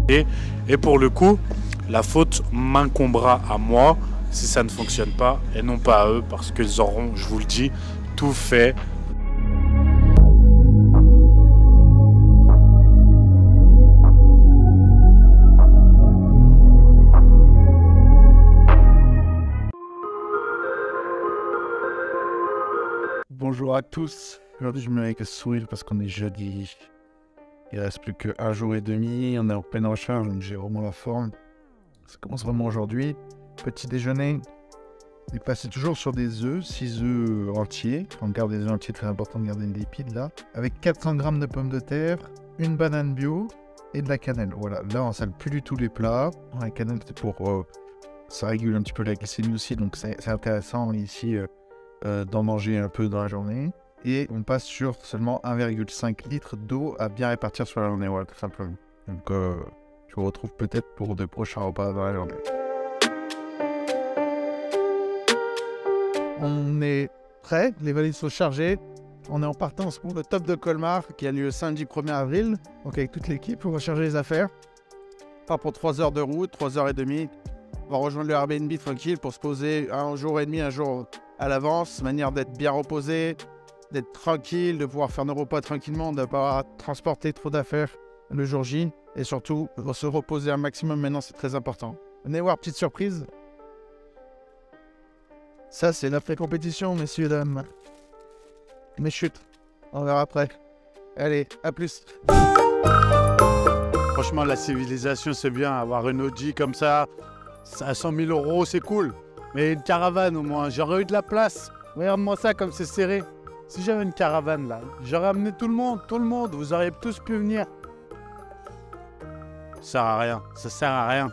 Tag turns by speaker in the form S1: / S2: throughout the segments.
S1: Et pour le coup, la faute m'incombera à moi si ça ne fonctionne pas et non pas à eux parce qu'ils auront, je vous le dis, tout fait.
S2: Bonjour à tous. Aujourd'hui, je me mets avec le sourire parce qu'on est jeudi. Il reste plus qu'un jour et demi. On est en pleine recharge, donc j'ai vraiment la forme. Ça commence vraiment aujourd'hui. Petit déjeuner. On est passé toujours sur des œufs, 6 œufs entiers. On garde des œufs entiers, très important de garder les lipides là. Avec 400 g de pommes de terre, une banane bio et de la cannelle. Voilà, là on sale plus du tout les plats. La cannelle, c'est pour... ça régule un petit peu la glycémie aussi, donc c'est intéressant ici d'en manger un peu dans la journée. Et on passe sur seulement 1,5 litre d'eau à bien répartir sur la journée, voilà, tout simplement. Donc je vous retrouve peut-être pour de prochains repas dans la journée. On est prêt, les valises sont chargées. On est en partance pour le Top de Colmar qui a lieu samedi 1er avril. Donc avec toute l'équipe, on va charger les affaires. On part pour 3 heures de route, 3 heures et demie. On va rejoindre le Airbnb tranquille pour se poser un jour et demi, un jour à l'avance, manière d'être bien reposé, d'être tranquille, de pouvoir faire nos repas tranquillement, de ne pas transporter trop d'affaires le jour J. Et surtout, se reposer un maximum maintenant, c'est très important. Venez voir, petite surprise. Ça, c'est l'après-compétition, messieurs, dames. Mes chutes, on verra après. Allez, à plus.
S1: Franchement, la civilisation, c'est bien. Avoir une Audi comme ça, à 100 000 €, c'est cool. Mais une caravane au moins, j'aurais eu de la place. Regarde-moi ça comme c'est serré. Si j'avais une caravane là, j'aurais amené tout le monde, vous auriez tous pu venir. Ça sert à rien, ça sert à rien.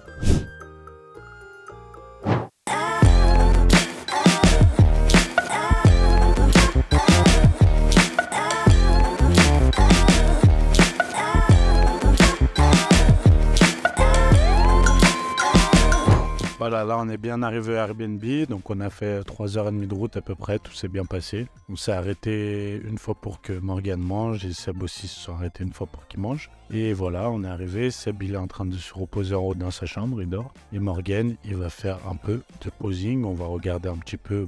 S1: Voilà, là on est bien arrivé à Airbnb, donc on a fait 3h30 de route à peu près, tout s'est bien passé. On s'est arrêté une fois pour que Morgane mange et Seb aussi se sont arrêtés une fois pour qu'il mange. Et voilà, on est arrivé, Seb il est en train de se reposer en haut dans sa chambre, il dort. Et Morgane, il va faire un peu de posing, on va regarder un petit peu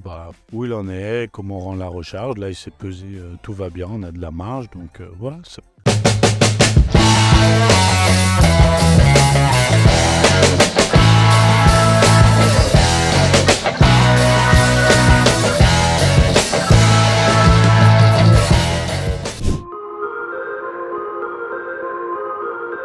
S1: où il en est, comment on rend la recharge. Là il s'est pesé, tout va bien, on a de la marge, donc voilà.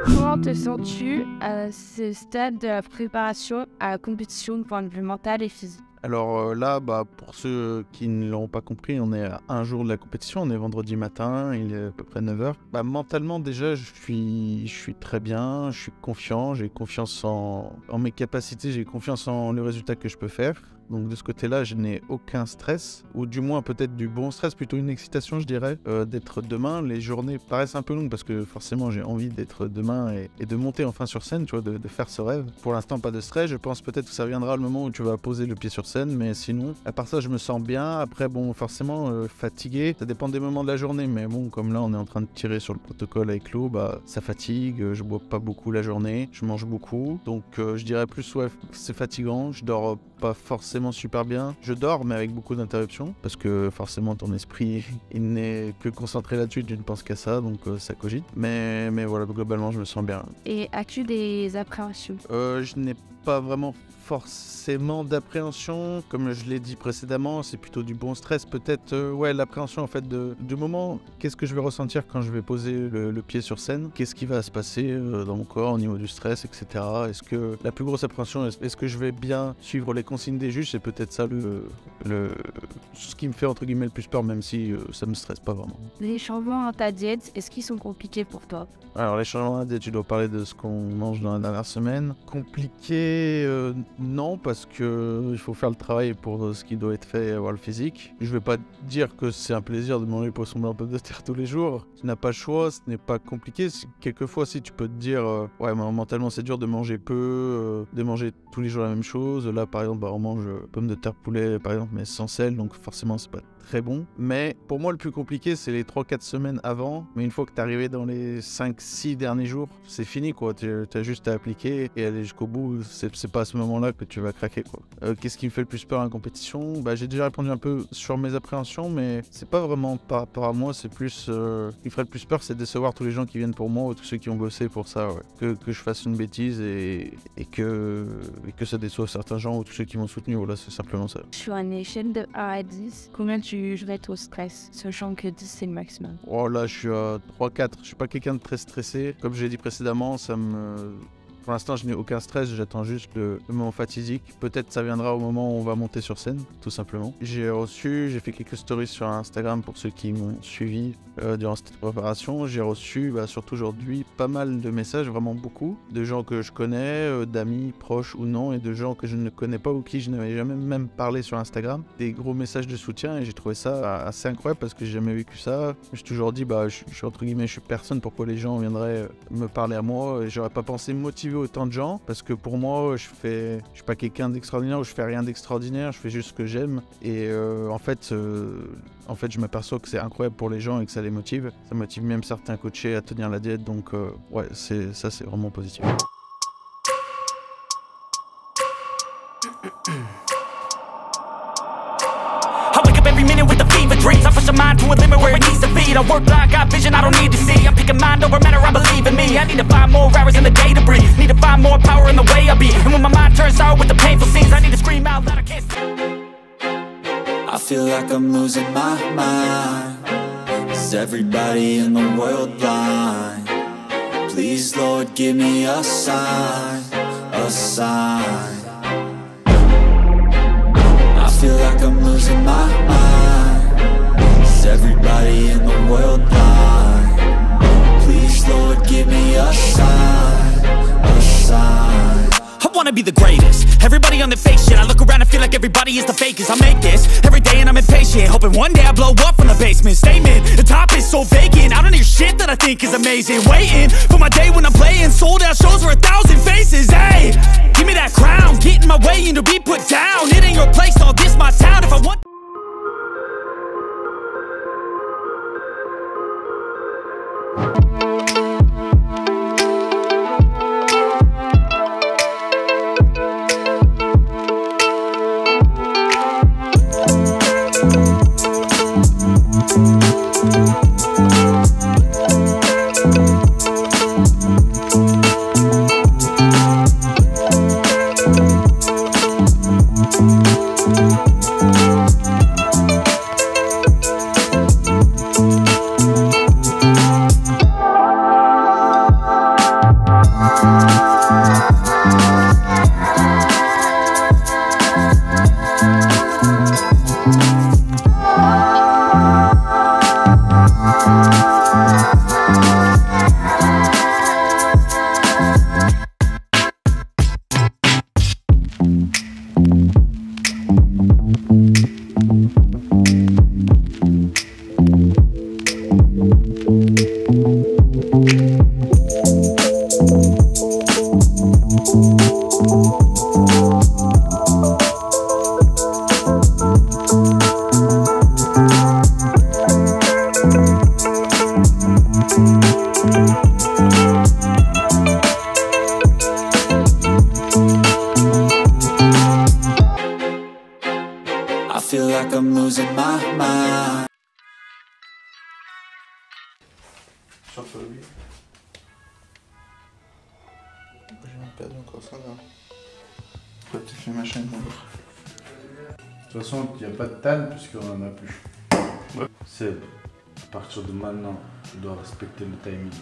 S3: Comment te sens-tu à ce stade de la préparation à la compétition du point de vue mental et physique?
S2: Alors là, pour ceux qui ne l'auront pas compris, on est à un jour de la compétition, on est vendredi matin, il est à peu près 9h. Mentalement déjà, je suis très bien, je suis confiant, j'ai confiance en mes capacités, j'ai confiance en le résultat que je peux faire. Donc de ce côté-là, je n'ai aucun stress, ou du moins peut-être du bon stress, plutôt une excitation je dirais, d'être demain. Les journées paraissent un peu longues parce que forcément j'ai envie d'être demain et de monter enfin sur scène, tu vois, de faire ce rêve. Pour l'instant pas de stress, je pense peut-être que ça viendra le moment où tu vas poser le pied sur scène, mais sinon, à part ça je me sens bien. Après bon, forcément fatigué, ça dépend des moments de la journée, mais bon, comme là on est en train de tirer sur le protocole avec l'eau, ça fatigue, je bois pas beaucoup la journée, je mange beaucoup, donc je dirais plus ouais, c'est fatigant, je dors pas forcément super bien. Je dors mais avec beaucoup d'interruptions parce que forcément ton esprit il n'est que concentré là-dessus, tu ne penses qu'à ça, donc ça cogite. Mais voilà, globalement je me sens bien.
S3: Et as-tu des appréhensions?
S2: Je n'ai pas vraiment forcément d'appréhension, comme je l'ai dit précédemment, c'est plutôt du bon stress, peut-être ouais, l'appréhension en fait du moment, qu'est-ce que je vais ressentir quand je vais poser le pied sur scène, qu'est-ce qui va se passer dans mon corps au niveau du stress, etc. Est-ce que la plus grosse appréhension, est-ce que je vais bien suivre les consignes des juges, c'est peut-être ça ce qui me fait entre guillemets le plus peur, même si ça me stresse pas vraiment.
S3: Les changements dans ta diète, est-ce qu'ils sont compliqués pour toi?
S2: Alors les changements dans la diète, tu dois parler de ce qu'on mange dans la dernière semaine. Compliqué, non, parce que il faut faire le travail pour ce qui doit être fait et avoir le physique. Je vais pas dire que c'est un plaisir de manger poisson blanc pommes de terre tous les jours. Tu n'as pas le choix, ce n'est pas compliqué. Quelquefois, si tu peux te dire, ouais, mentalement c'est dur de manger peu, de manger tous les jours la même chose. Là, par exemple, on mange pommes de terre poulet, par exemple, mais sans sel, donc forcément c'est pas très bon. Mais pour moi, le plus compliqué, c'est les 3-4 semaines avant. Mais une fois que tu es arrivé dans les 5-6 derniers jours, c'est fini, quoi. Tu as juste à appliquer et aller jusqu'au bout. C'est pas à ce moment-là que tu vas craquer, quoi. Qu'est-ce qui me fait le plus peur en compétition? J'ai déjà répondu un peu sur mes appréhensions, mais c'est pas vraiment par rapport à moi. C'est plus... ce qui ferait le plus peur, c'est de décevoir tous les gens qui viennent pour moi ou tous ceux qui ont bossé pour ça, ouais. Que je fasse une bêtise et que ça déçoive certains gens ou tous ceux qui m'ont soutenu. Voilà, c'est simplement ça.
S3: Sur une échelle de 1 à 10, combien tu jugerais ton stress, sachant que 10 c'est le maximum?
S2: Oh là, je suis à 3-4. Je suis pas quelqu'un de très stressé. Comme je l'ai dit précédemment, pour l'instant, je n'ai aucun stress, j'attends juste le moment fatidique. Peut-être ça viendra au moment où on va monter sur scène, tout simplement. J'ai fait quelques stories sur Instagram pour ceux qui m'ont suivi durant cette préparation. J'ai reçu, surtout aujourd'hui, pas mal de messages, vraiment beaucoup, de gens que je connais, d'amis proches ou non, et de gens que je ne connais pas ou qui je n'avais jamais même parlé sur Instagram. Des gros messages de soutien et j'ai trouvé ça assez incroyable parce que j'ai jamais vécu ça. Je me suis toujours dit, je suis entre guillemets, je suis personne, pourquoi les gens viendraient me parler à moi, et j'aurais pas pensé motiver autant de gens parce que pour moi je suis pas quelqu'un d'extraordinaire ou je fais rien d'extraordinaire, je fais juste ce que j'aime et en fait je m'aperçois que c'est incroyable pour les gens et que ça les motive. Ça motive même certains coachés à tenir la diète, donc ouais, c'est vraiment positif.
S4: Every minute with the fever dreams, I push my mind to a limit where it needs to be. I work blind, got vision I don't need to see. I'm picking mind over matter, I believe in me. I need to find more hours in the day to breathe. Need to find more power in the way I be. And when my mind turns sour with the painful scenes, I need to scream out loud, I can't stop.
S5: I feel like I'm losing my mind. Is everybody in the world blind? Please, Lord, give me a sign, a sign. I feel like I'm losing my mind. Is everybody in the world blind? Please, Lord, give me a sign, a sign.
S4: I wanna be the greatest. Everybody on the fake shit. I look around and feel like everybody is the fakest. I make this every day and I'm impatient, hoping one day I blow up from the basement. Statement, the top is so vacant. I don't hear shit that I think is amazing. Waiting for my day when I'm playing sold out shows for 1,000 faces. Hey, give me that crown, get in my way and to be put down. It ain't your place, all this my town. If I want
S5: I feel like I'm losing my mind.
S2: J'ai perdu encore ça là. Peut-être fait ma chaîne.
S1: De toute façon, il n'y a pas de tan puisqu'on n'en a plus. Ouais. C'est à partir de maintenant, tu dois respecter le timing.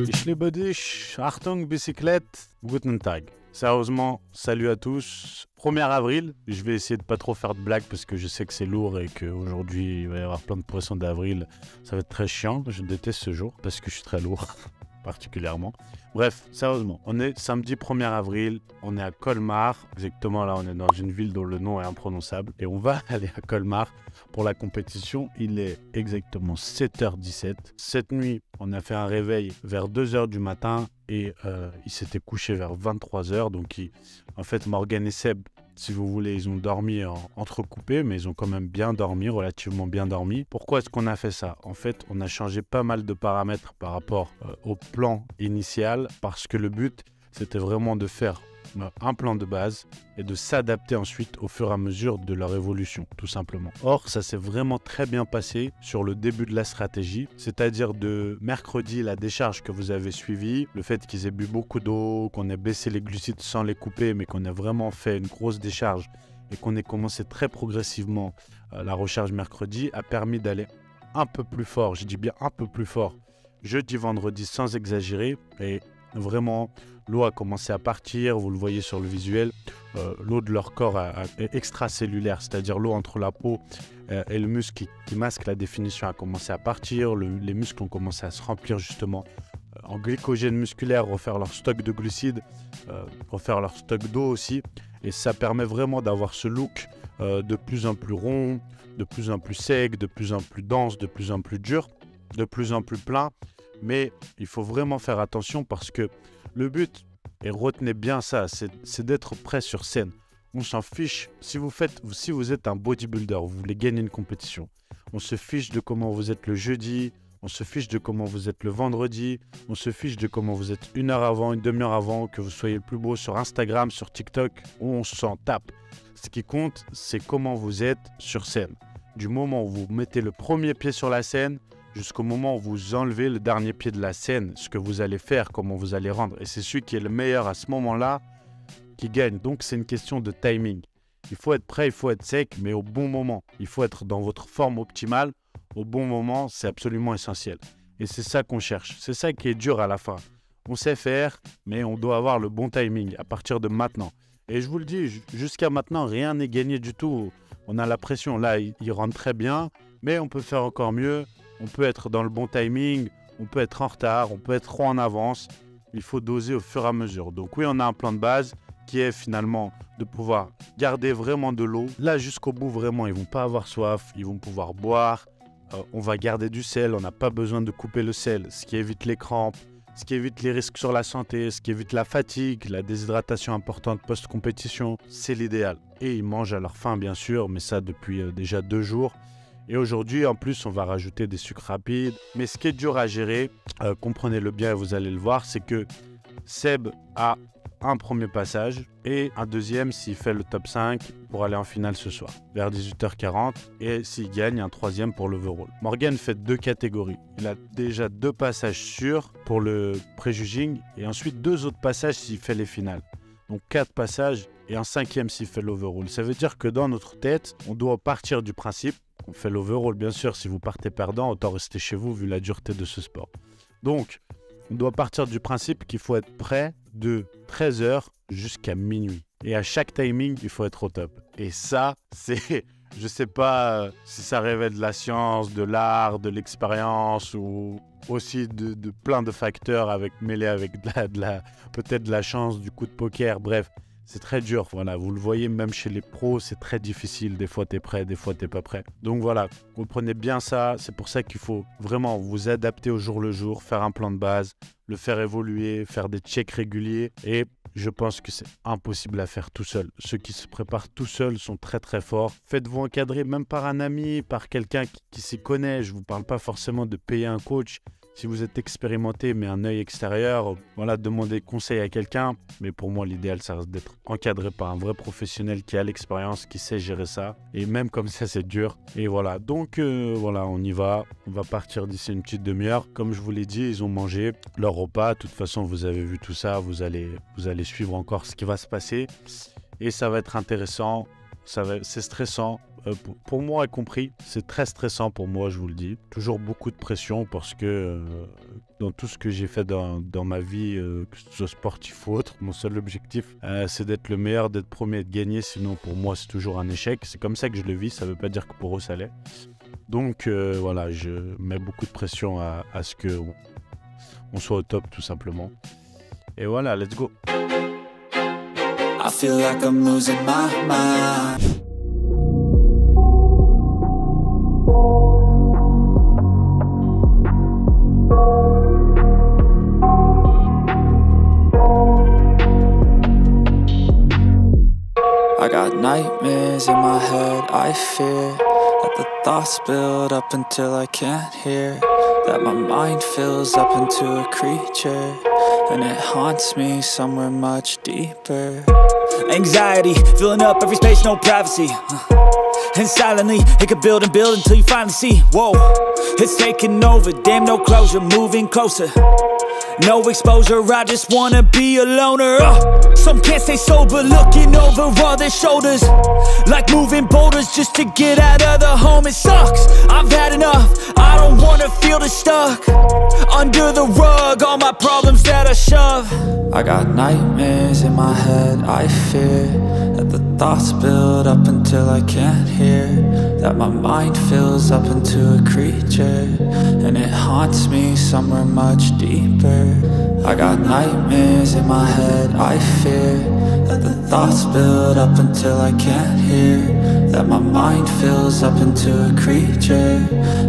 S1: Ich liebe dich, Achtung, Bicyclette, guten Tag. Sérieusement, salut à tous. 1er avril, je vais essayer de pas trop faire de blagues parce que je sais que c'est lourd et qu'aujourd'hui il va y avoir plein de poissons d'avril. Ça va être très chiant, je déteste ce jour parce que je suis très lourd. particulièrement. Bref, sérieusement, on est samedi 1er avril, on est à Colmar. Exactement, là, on est dans une ville dont le nom est imprononçable. Et on va aller à Colmar pour la compétition. Il est exactement 7h17. Cette nuit, on a fait un réveil vers 2h du matin et il s'était couché vers 23h. Donc, en fait, Morgan et Seb, si vous voulez, ils ont dormi entrecoupés, mais ils ont quand même bien dormi, relativement bien dormi. Pourquoi est-ce qu'on a fait ça? En fait, on a changé pas mal de paramètres par rapport au plan initial, parce que le but, c'était vraiment de faire un plan de base et de s'adapter ensuite au fur et à mesure de leur évolution, tout simplement. Or, ça s'est vraiment très bien passé sur le début de la stratégie, c'est-à-dire de mercredi, la décharge que vous avez suivie, le fait qu'ils aient bu beaucoup d'eau, qu'on ait baissé les glucides sans les couper, mais qu'on ait vraiment fait une grosse décharge et qu'on ait commencé très progressivement la recharge mercredi, a permis d'aller un peu plus fort, je dis bien un peu plus fort, jeudi, vendredi, sans exagérer, et vraiment, l'eau a commencé à partir, vous le voyez sur le visuel, l'eau de leur corps est extracellulaire, c'est-à-dire l'eau entre la peau et le muscle qui masque la définition a commencé à partir, les muscles ont commencé à se remplir justement en glycogène musculaire, refaire leur stock de glucides, refaire leur stock d'eau aussi, et ça permet vraiment d'avoir ce look de plus en plus rond, de plus en plus sec, de plus en plus dense, de plus en plus dur, de plus en plus plein. Mais il faut vraiment faire attention parce que le but, et retenez bien ça, c'est d'être prêt sur scène. On s'en fiche. Si vous êtes un bodybuilder, vous voulez gagner une compétition, on se fiche de comment vous êtes le jeudi, on se fiche de comment vous êtes le vendredi, on se fiche de comment vous êtes une heure avant, une demi-heure avant, que vous soyez le plus beau sur Instagram, sur TikTok, on s'en tape. Ce qui compte, c'est comment vous êtes sur scène. Du moment où vous mettez le premier pied sur la scène, jusqu'au moment où vous enlevez le dernier pied de la scène, ce que vous allez faire, comment vous allez rendre. Et c'est celui qui est le meilleur à ce moment-là qui gagne. Donc c'est une question de timing. Il faut être prêt, il faut être sec, mais au bon moment. Il faut être dans votre forme optimale. Au bon moment, c'est absolument essentiel. Et c'est ça qu'on cherche. C'est ça qui est dur à la fin. On sait faire, mais on doit avoir le bon timing à partir de maintenant. Et je vous le dis, jusqu'à maintenant, rien n'est gagné du tout. On a la pression. Là, il rentre très bien, mais on peut faire encore mieux. On peut être dans le bon timing, on peut être en retard, on peut être trop en avance. Il faut doser au fur et à mesure. Donc oui, on a un plan de base qui est finalement de pouvoir garder vraiment de l'eau. Là, jusqu'au bout, vraiment, ils ne vont pas avoir soif, ils vont pouvoir boire. On va garder du sel, on n'a pas besoin de couper le sel, ce qui évite les crampes, ce qui évite les risques sur la santé, ce qui évite la fatigue, la déshydratation importante post-compétition. C'est l'idéal. Et ils mangent à leur faim, bien sûr, mais ça depuis déjà 2 jours. Et aujourd'hui, en plus, on va rajouter des sucres rapides. Mais ce qui est dur à gérer, comprenez-le bien et vous allez le voir, c'est que Seb a un premier passage et un deuxième s'il fait le top 5 pour aller en finale ce soir, vers 18h40. Et s'il gagne, un troisième pour l'overall. Morgan fait 2 catégories. Il a déjà 2 passages sûrs pour le pré-judging et ensuite 2 autres passages s'il fait les finales. Donc 4 passages et un 5e s'il fait l'overall. Ça veut dire que dans notre tête, on doit partir du principe qu'on fait l'overall. Bien sûr, si vous partez perdant, autant rester chez vous vu la dureté de ce sport. Donc, on doit partir du principe qu'il faut être prêt de 13h jusqu'à minuit. Et à chaque timing, il faut être au top. Et ça, c'est... Je sais pas si ça révèle de la science, de l'art, de l'expérience ou aussi de plein de facteurs mêlés avec peut-être de la chance, du coup de poker, bref. C'est très dur, voilà, vous le voyez même chez les pros, c'est très difficile, des fois t'es prêt, des fois t'es pas prêt. Donc voilà, comprenez bien ça, c'est pour ça qu'il faut vraiment vous adapter au jour le jour, faire un plan de base, le faire évoluer, faire des checks réguliers et je pense que c'est impossible à faire tout seul. Ceux qui se préparent tout seuls sont très très forts. Faites-vous encadrer même par un ami, par quelqu'un qui s'y connaît, je vous parle pas forcément de payer un coach. Si vous êtes expérimenté mais un œil extérieur, voilà, demandez conseil à quelqu'un. Mais pour moi, l'idéal, ça reste d'être encadré par un vrai professionnel qui a l'expérience, qui sait gérer ça. Et même comme ça, c'est dur. Et voilà, donc voilà, on y va. On va partir d'ici une petite demi-heure. Comme je vous l'ai dit, ils ont mangé leur repas. De toute façon, vous avez vu tout ça. Vous allez suivre encore ce qui va se passer. Et ça va être intéressant. C'est stressant. Pour moi y compris, c'est très stressant pour moi, je vous le dis. Toujours beaucoup de pression parce que dans tout ce que j'ai fait dans ma vie, que ce soit sportif ou autre, mon seul objectif, c'est d'être le meilleur, d'être premier et de gagner. Sinon, pour moi, c'est toujours un échec. C'est comme ça que je le vis. Ça ne veut pas dire que pour eux, ça l'est. Donc, voilà, je mets beaucoup de pression à ce que on soit au top tout simplement. Et voilà, let's go.
S5: I feel like I'm losing my mind. I got nightmares in my head, I fear that the thoughts build up until I can't hear, that my mind fills up into a creature, and it haunts me somewhere much deeper.
S4: Anxiety, filling up every space, no privacy. And silently, it could build and build until you finally see. Whoa, it's taking over, damn no closure, moving closer. No exposure, I just wanna be a loner. Some can't stay sober, looking over all their shoulders, like moving boulders just to get out of the home. It sucks, I've had enough, I don't wanna feel the stuck under the rug, all my problems that I shove.
S5: I got nightmares in my head, I fear that the thoughts build up until I can't hear, that my mind fills up into a creature, and it haunts me somewhere much deeper. I got nightmares in my head, I fear that the thoughts build up until I can't hear, that my mind fills up into a creature,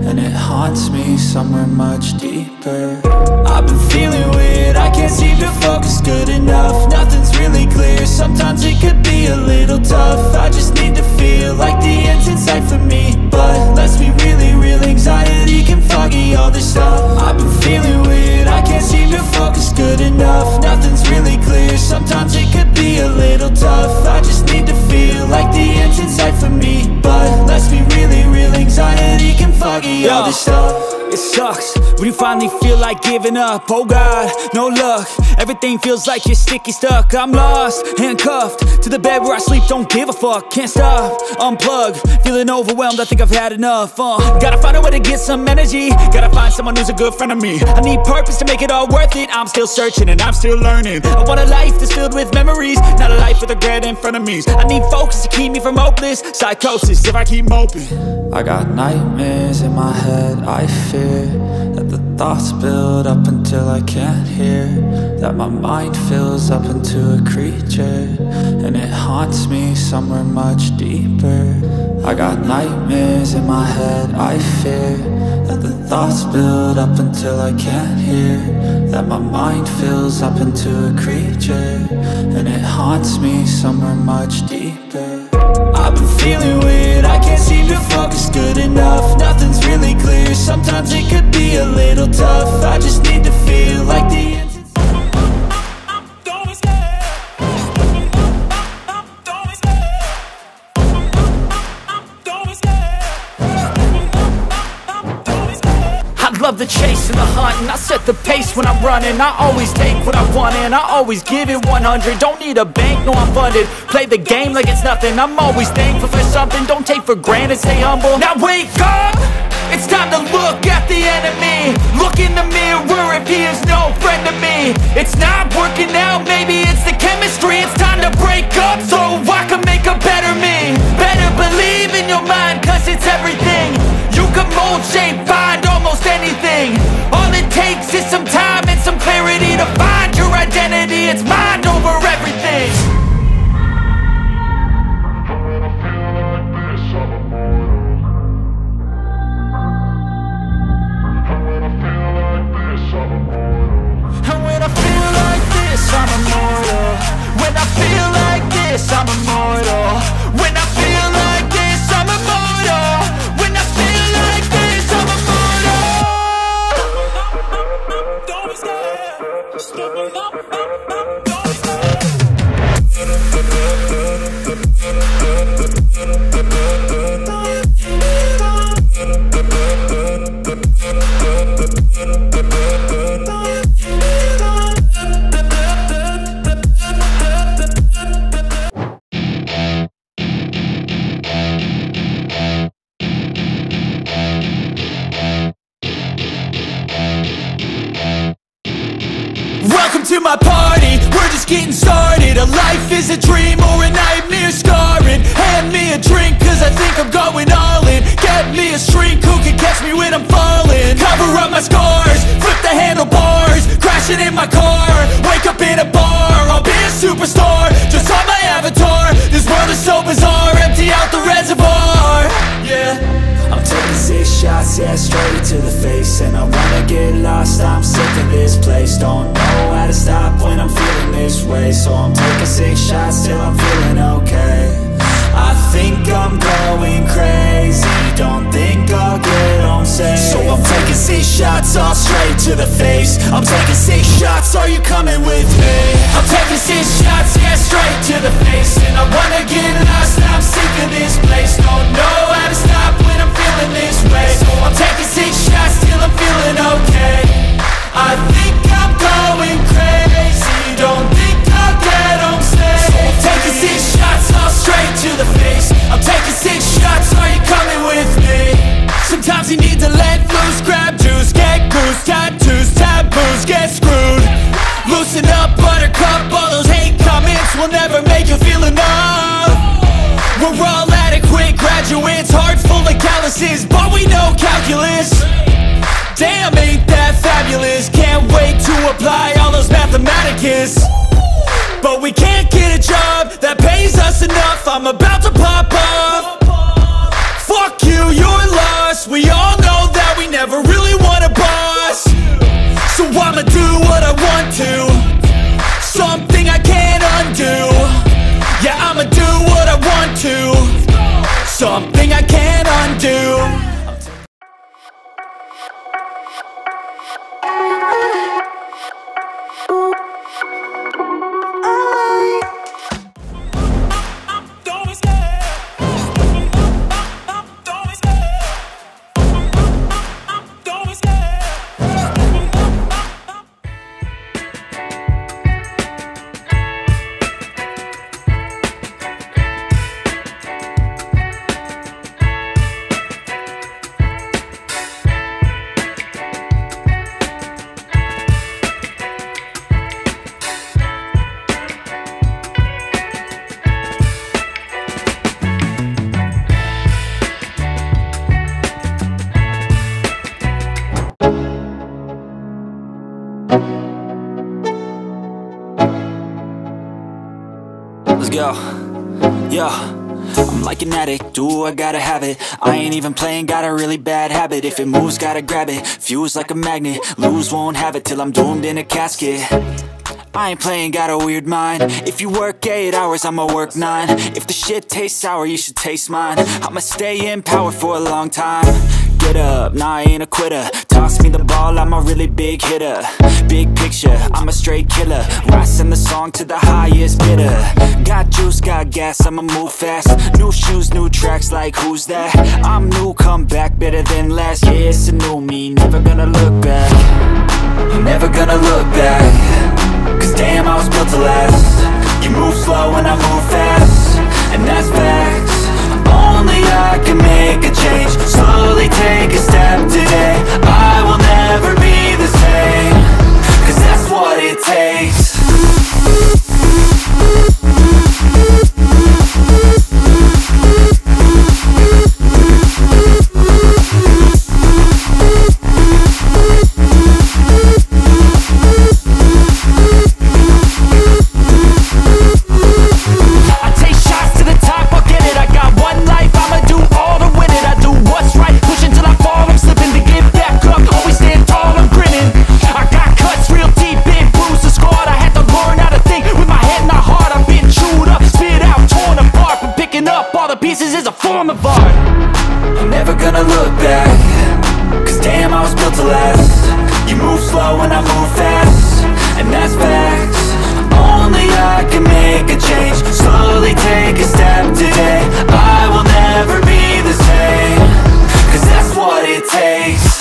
S5: and it haunts me somewhere much deeper.
S4: I've been feeling weird, I can't seem to focus good enough. Nothing's really clear, sometimes it could be a little tough. I just need to feel like the end's in sight for me, but let's be really real, anxiety can foggy all this stuff. I've been feeling weird, I can't seem to focus good enough. Nothing's really clear, sometimes it could be a little tough. I just need to feel like the end's in sight for me, but let's be really real, anxiety can foggy all this stuff. It sucks when you finally feel like giving up. Oh God, no luck, everything feels like you're sticky stuck. I'm lost, handcuffed to the bed where I sleep, don't give a fuck. Can't stop, unplug, feeling overwhelmed, I think I've had enough. Gotta find a way to get some energy, gotta find someone who's a good friend of me. I need purpose to make it all worth it, I'm still searching and I'm still learning. I want a life that's filled with memories, not a life with regret and frenemies. I need focus to keep me from hopeless psychosis if I keep moping.
S5: I got nightmares in my head, I fear that the thoughts build up until I can't hear, that my mind fills up into a creature, and it haunts me somewhere much deeper. I got nightmares in my head, I fear that the thoughts build up until I can't hear, that my mind fills up into a creature, and it haunts me somewhere much deeper.
S4: I've been feeling weird, I can't seem to focus good enough. Nothing's really clear, sometimes it could be a little tough. I just need to feel like the end's in sight. I love the chase and the hunt, and I set the pace when I'm running. I always take what I want and I always give it 100. Don't need a bank, no I'm funded. Play the game like it's nothing, I'm always thankful for something. Don't take for granted, stay humble. Now wake up, it's time to look at the enemy. Look in the mirror if he is no friend to me. It's not working out, maybe it's the chemistry. It's time to break up so I can make a better me. Better believe in your mind, cause it's everything. You can mold, shape, find almost anything. All it takes is some time and some clarity to find your identity. It's mind over everything. And when I feel like this, I'm immortal. When I feel like this, I'm immortal. When I feel like this, I'm immortal. When I feel like this, I'm immortal. Don't be scared. Step it up, don't be scared. Welcome to my party, we're just getting started. A life is a dream or a nightmare scarring. Hand me a drink cause I think I'm going all in. Get me a shrink who can catch me when I'm falling. Cover up my scars, flip the handlebars. dancing in my car, wake up in a bar, I'll be a superstar, just on my avatar. This world is so bizarre, empty out the reservoir. Yeah, I'm taking 6 shots, yeah, straight to the face. And I wanna get lost, I'm sick of this place. Don't know how to stop when I'm feeling this way. So I'm taking 6 shots till I'm feeling okay. I think I'm going crazy, don't think I'll get home safe. So I'm taking 6 shots, all straight to the face. I'm taking 6 shots, are you coming with me? I'm taking 6 shots, yeah, straight to the face. And I wanna get lost, I'm sick of this place. Don't know how to stop when I'm feeling this way. So I'm taking 6 shots till I'm feeling okay. I think I'm going crazy, don't think I'll get home safe. So I'm taking 6 shots, all straight to the face. I'm taking 6 shots, are you coming with me? Sometimes you need to let loose, grab juice, get goose, tattoos, taboos, get screwed. Loosen up, buttercup, all those hate comments will never make you feel enough. We're all adequate graduates, heart full of calluses, but we know calculus. Damn, ain't that fabulous? Can't wait to apply all those mathematicus. But we can't get a job that pays us enough, I'm about to pop off. Fuck you, you're lost. We all know that we never really want a boss. So I'ma do what I want to, something I can't undo. Yeah, I'ma do what I want to, something I can't undo. Let's go. Yo, I'm like an addict, do I gotta have it. I ain't even playing, got a really bad habit. If it moves, gotta grab it, fuse like a magnet. Lose, won't have it till I'm doomed in a casket. I ain't playing, got a weird mind. If you work 8 hours, I'ma work 9. If the shit tastes sour, you should taste mine. I'ma stay in power for a long time. Get up, nah, I ain't a quitter. Toss me the ball, I'm a really big hitter. Big picture, I'm a straight killer. Rising the song to the highest bidder. Got juice, got gas, I'ma move fast. New shoes, new tracks, like who's that? I'm new, come back, better than last. Yeah, it's a new me, never gonna look back. I'm never gonna look back. Cause damn, I was built to last. You move slow and I move fast, and that's facts. Only I can make a change. Slowly take a step today. I will never be the same, cause that's what it takes. Pieces is a form of art. I'm never gonna look back. Cause damn, I was built to last. You move slow and I move fast, and that's facts. Only I can make a change. Slowly take a step today. I will never be the same, cause that's what it takes.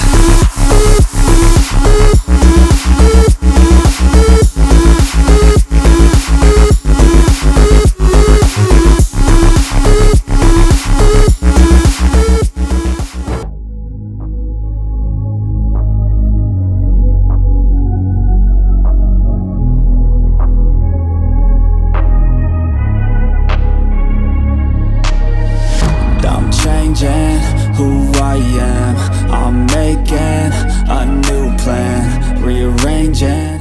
S4: Who I am, I'm making a new plan, rearranging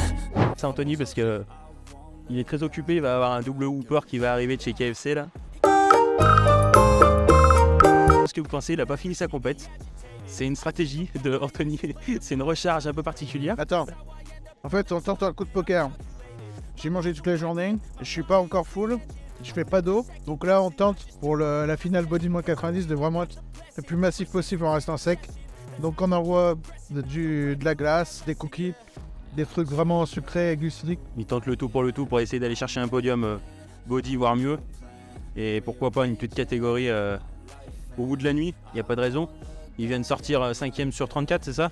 S6: à Anthony parce que il est très occupé, il va avoir un double Whopper qui va arriver de chez KFC là. Ce que vous pensez, il n'a pas fini sa compète. C'est une stratégie de Anthony, c'est une recharge un peu particulière.
S2: Attends, en fait, on tente un coup de poker. J'ai mangé toute la journée, je suis pas encore full, je fais pas d'eau. Donc là, on tente pour la finale Body moins 90 de vraiment être le plus massif possible en restant sec. Donc on envoie de la glace, des cookies, des trucs vraiment sucrés et glucidiques.
S6: Il tente le tout pour essayer d'aller chercher un podium body, voire mieux. Et pourquoi pas une petite catégorie au bout de la nuit, il n'y a pas de raison. Il vient de sortir 5ème sur 34, c'est ça?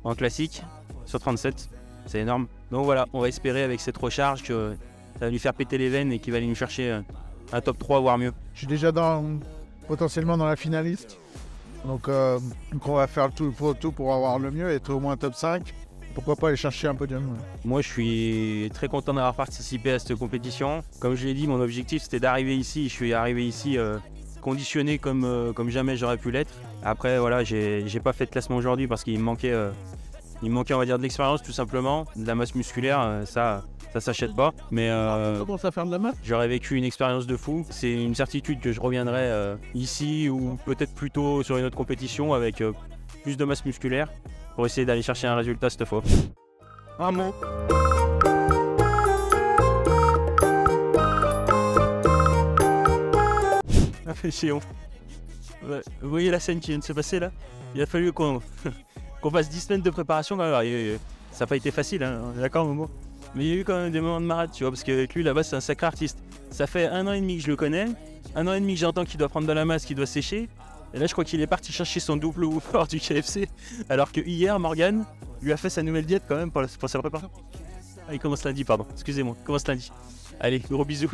S6: En classique, sur 37, c'est énorme. Donc voilà, on va espérer avec cette recharge que ça va lui faire péter les veines et qu'il va aller nous chercher un top 3, voire mieux.
S2: Je suis déjà potentiellement dans la finaliste. Donc on va faire tout pour avoir le mieux et être au moins top 5. Pourquoi pas aller chercher un podium.
S6: Moi je suis très content d'avoir participé à cette compétition. Comme je l'ai dit, mon objectif c'était d'arriver ici. Je suis arrivé ici conditionné comme jamais j'aurais pu l'être. Après voilà, j'ai pas fait de classement aujourd'hui parce qu'il me manquait on va dire de l'expérience tout simplement, de la masse musculaire, ça s'achète pas. Mais
S2: Comment ça faire de la masse?
S6: j'aurais vécu une expérience de fou. C'est une certitude que je reviendrai ici ou peut-être plutôt sur une autre compétition avec plus de masse musculaire pour essayer d'aller chercher un résultat cette fois.
S2: Un mot.
S6: Ah, c'est honte. Ouais, vous voyez la scène qui vient de se passer là? Il a fallu qu'on passe 10 semaines de préparation quand même. Ça n'a pas été facile, hein, on est d'accord Momo? Mais il y a eu quand même des moments de marade, tu vois, parce qu'avec lui là-bas c'est un sacré artiste. Ça fait 1 an et demi que je le connais, 1 an et demi que j'entends qu'il doit prendre de la masse, qu'il doit sécher. Et là je crois qu'il est parti chercher son double Whopper du KFC. Alors que hier Morgan lui a fait sa nouvelle diète quand même pour sa préparation. Ah, il commence lundi, pardon, excusez-moi, il commence lundi. Allez, gros bisous.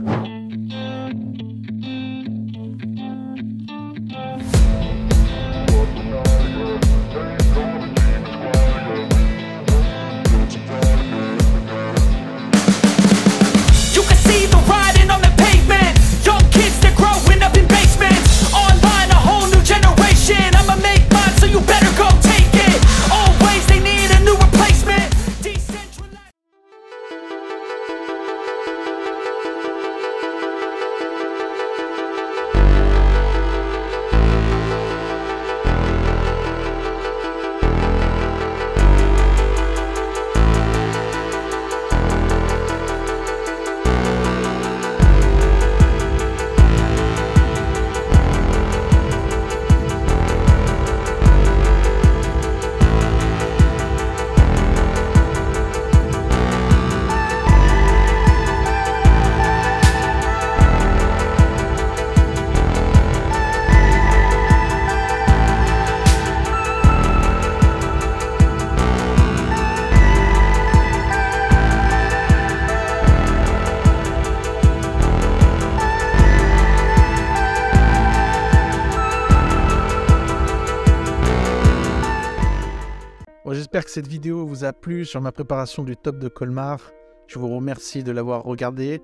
S2: J'espère que cette vidéo vous a plu sur ma préparation du top de Colmar. Je vous remercie de l'avoir regardé.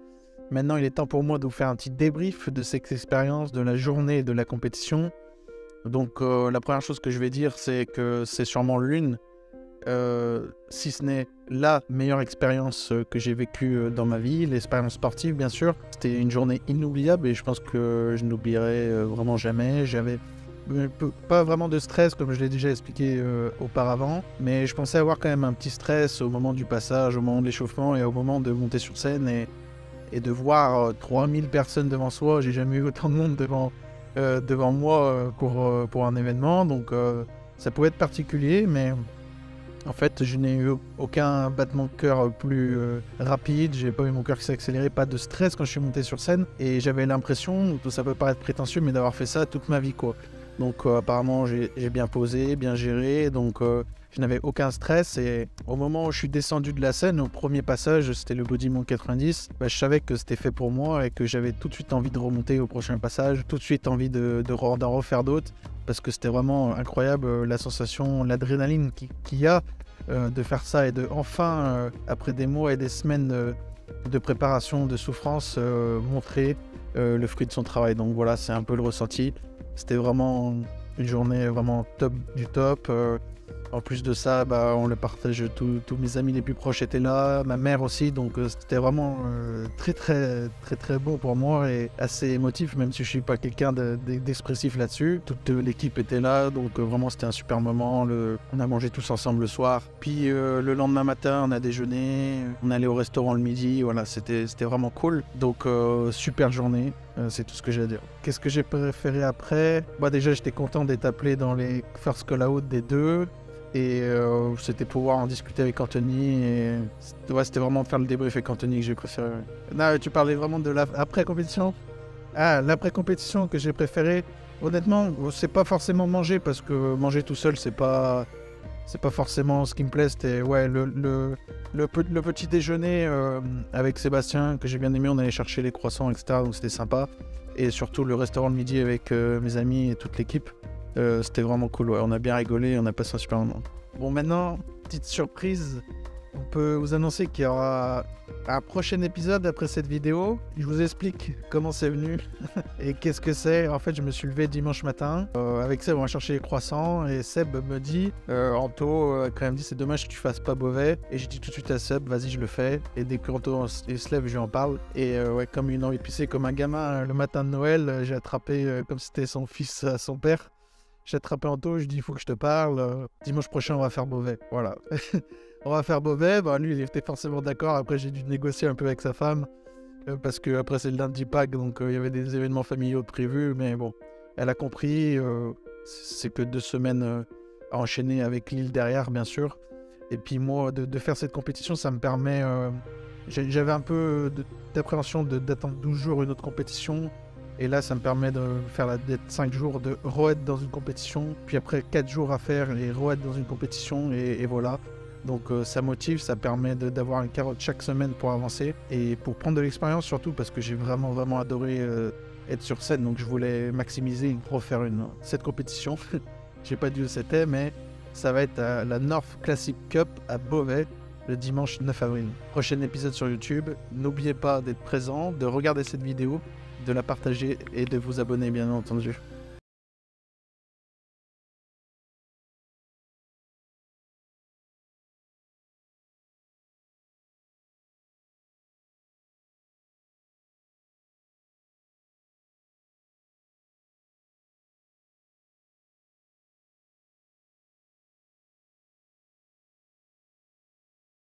S2: Maintenant, il est temps pour moi de vous faire un petit débrief de cette expérience, de la journée et de la compétition. Donc, la première chose que je vais dire, c'est que c'est sûrement l'une, si ce n'est la meilleure expérience que j'ai vécue dans ma vie, l'expérience sportive, bien sûr. C'était une journée inoubliable et je pense que je n'oublierai vraiment jamais. J'avais pas vraiment de stress comme je l'ai déjà expliqué auparavant, mais je pensais avoir quand même un petit stress au moment du passage, au moment de l'échauffement et au moment de monter sur scène et de voir 3000 personnes devant soi. J'ai jamais eu autant de monde devant moi pour un événement, donc ça pouvait être particulier, mais en fait je n'ai eu aucun battement de cœur plus rapide, j'ai pas eu mon cœur qui s'est accéléré, pas de stress quand je suis monté sur scène, et j'avais l'impression, ça peut paraître prétentieux, mais d'avoir fait ça toute ma vie quoi. Donc apparemment j'ai bien posé, bien géré, donc je n'avais aucun stress. Et au moment où je suis descendu de la scène, au premier passage, c'était le Body Monk 90, je savais que c'était fait pour moi et que j'avais tout de suite envie de remonter au prochain passage, tout de suite envie d'en refaire d'autres, parce que c'était vraiment incroyable la sensation, l'adrénaline qu'il y a de faire ça et de enfin, après des mois et des semaines de préparation, de souffrance, montrer le fruit de son travail. Donc voilà, c'est un peu le ressenti. C'était vraiment une journée vraiment top du top. En plus de ça, on le partage, tous mes amis les plus proches étaient là, ma mère aussi, donc c'était vraiment très très très très beau pour moi et assez émotif, même si je suis pas quelqu'un d'expressif là-dessus. Toute l'équipe était là, donc vraiment c'était un super moment. On a mangé tous ensemble le soir, puis le lendemain matin on a déjeuné, on allait au restaurant le midi, voilà, c'était vraiment cool. Donc super journée. C'est tout ce que j'ai à dire. Qu'est-ce que j'ai préféré après? Déjà, j'étais content d'être appelé dans les first call out des deux. Et c'était pouvoir en discuter avec Anthony. Et c'était vraiment faire le débrief avec Anthony que j'ai préféré. Non, tu parlais vraiment de l'après-compétition? Ah, l'après-compétition que j'ai préféré. Honnêtement, c'est pas forcément manger, parce que manger tout seul, c'est pas forcément ce qui me plaît. C'était le petit déjeuner avec Sébastien que j'ai bien aimé. On allait chercher les croissants, etc. Donc c'était sympa. Et surtout le restaurant le midi avec mes amis et toute l'équipe. C'était vraiment cool. Ouais. On a bien rigolé, on a passé un super moment. Bon, maintenant, petite surprise. On peut vous annoncer qu'il y aura un prochain épisode après cette vidéo. Je vous explique comment c'est venu et qu'est-ce que c'est. En fait, je me suis levé dimanche matin. Avec Seb, on va chercher les croissants. Et Seb me dit, Anto, quand même dit, c'est dommage que tu fasses pas Beauvais. Et j'ai dit tout de suite à Seb, vas-y, je le fais. Et dès que Anto se lève, je lui en parle. Et comme une envie de pisser, comme un gamin, le matin de Noël, j'ai attrapé, comme c'était son fils à son père. J'ai attrapé Anto, je dis, il faut que je te parle. Dimanche prochain, on va faire Beauvais. Voilà. On va faire Beauvais. Lui, il était forcément d'accord. Après, j'ai dû négocier un peu avec sa femme. Parce que après c'est le lundi Pâques, donc il y avait des événements familiaux prévus. Mais bon, elle a compris. C'est que 2 semaines à enchaîner avec Lille derrière, bien sûr. Et puis moi, de faire cette compétition, ça me permet... J'avais un peu d'appréhension d'attendre 12 jours une autre compétition. Et là, ça me permet de faire d'être 5 jours de re-être dans une compétition, puis après 4 jours à faire et re-être dans une compétition, et voilà. Donc ça motive, ça permet d'avoir une carotte chaque semaine pour avancer, et pour prendre de l'expérience surtout, parce que j'ai vraiment vraiment adoré être sur scène, donc je voulais maximiser et refaire cette compétition. J'ai pas dit où c'était, mais ça va être à la North Classic Cup à Beauvais, le dimanche 9 avril. Prochain épisode sur YouTube. N'oubliez pas d'être présent, de regarder cette vidéo, de la partager et de vous abonner bien entendu.